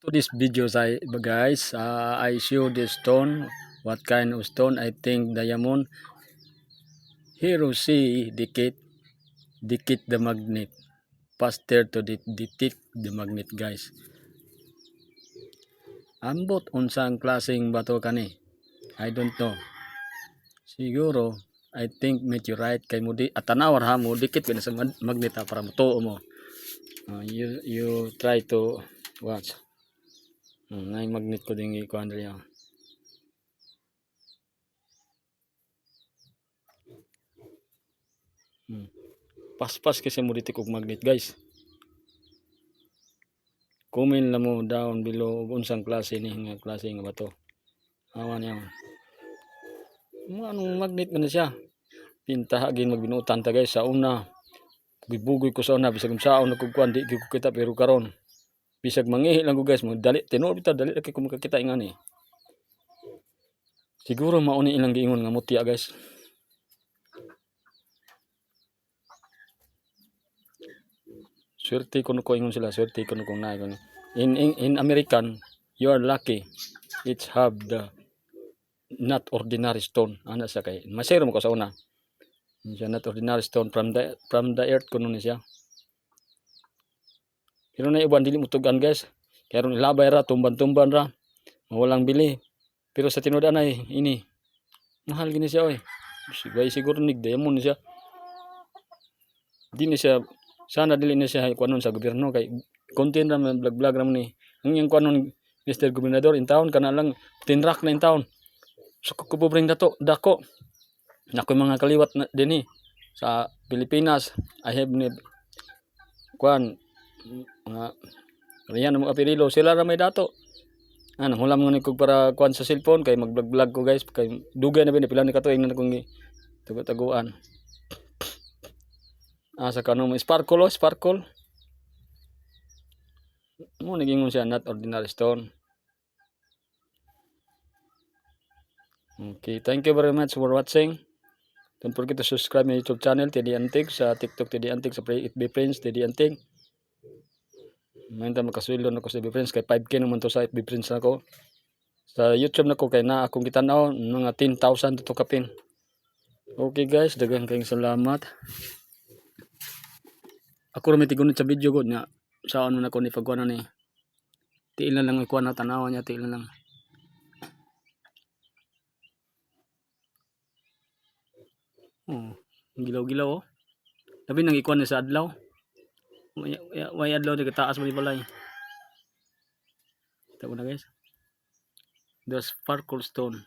To this video guys, I show this stone. What kind of stone? I think diamond. Here you see dikit the magnet. Faster to detect the magnet guys. Ambot unsang klaseng bato kani? I don't know. Siguro I think meteorite kay mo di atanawar ha mo dikit kay sa magnet para motuo mo. You try to watch. Nay magnet ko dingi ko Andrea. Paspas kasi mo dito kog magnet guys. Comment lang mo down below unsang klase ni nga klase nga bato. Awan niya. Anong magnet man siya. Pintahagin magbinutan ta guys sa una. Gibugoy ko sa una bisag unsaon ako kuan di ko kita pero karon bisag mangihi lang ko guys mo dali tinuod bitaw dali kay ko makakita ingani. Siguro mauni ilang giingon nga mutya guys. Swerte ko ingon sila, swerte ko kung naay ko. In American, you are lucky. It's have the not ordinary stone. Ana sa kay masero mo ko sa una. Siya not ordinary stone from the earth kuno ni siya. Pero na iban dili mutugan guys. Kaya ron ilabay ra tumban-tumban ra. Walang bili. Pero sa tinuod ay ini mahal gini siya oy. Siguro nig diamond ni siya. Di ni siya sana dili na siya kuanon sa gobyerno kay content ra man vlog ra man ni ang yang kuanon Mr. Gobernador in town kana lang tinrak na in town so kububring dato dako nako mga kaliwat na dinhi sa Pilipinas. I have ni kuan mga riyan mo apirilo sila ra may dato ano hulam nga ni kog para kuan sa cellphone kay mag-vlog ko guys kay dugay na pila ni katuig na kong taguan. Sa kanong sparkle sparkle mo nagingon siya not ordinary stone. Okay, thank you very much for watching. Don't forget to subscribe my YouTube channel TD Antig, sa TikTok TD Antig, sa FB Friends TD Antig. Mayroon makasweldo na ko sa FB Friends kay 5K naman to sa FB Friends nako. Sa YouTube nako kay na akong kitanaw mga 10,000 to kapin. Okay guys, daghang kayong salamat. Ako ra may tigunit sa video ko nya saan man ako ni pagkuan ni. Tiil na lang ikuan na tanawan niya, tiil na lang. Gilaw-gilaw oh. Labi nang ikuan ni sa adlaw. Way adlaw di kataas mo di balay. Ito na guys. The sparkle stone.